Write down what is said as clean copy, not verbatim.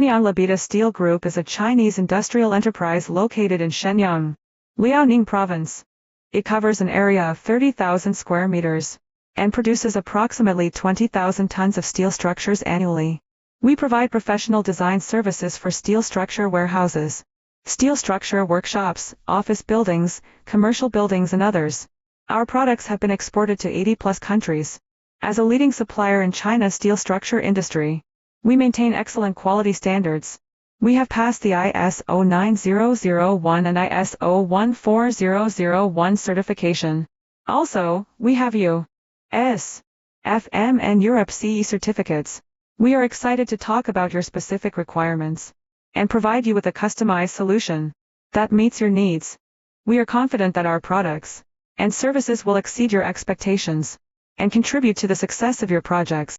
Shenyang Libida Steel Group is a Chinese industrial enterprise located in Shenyang, Liaoning Province. It covers an area of 30,000 square meters and produces approximately 20,000 tons of steel structures annually. We provide professional design services for steel structure warehouses, steel structure workshops, office buildings, commercial buildings and others. Our products have been exported to 80+ countries. As a leading supplier in China's steel structure industry, we maintain excellent quality standards. We have passed the ISO 9001 and ISO 14001 certification. Also, we have US, FM and Europe CE certificates. We are excited to talk about your specific requirements and provide you with a customized solution that meets your needs. We are confident that our products and services will exceed your expectations and contribute to the success of your projects.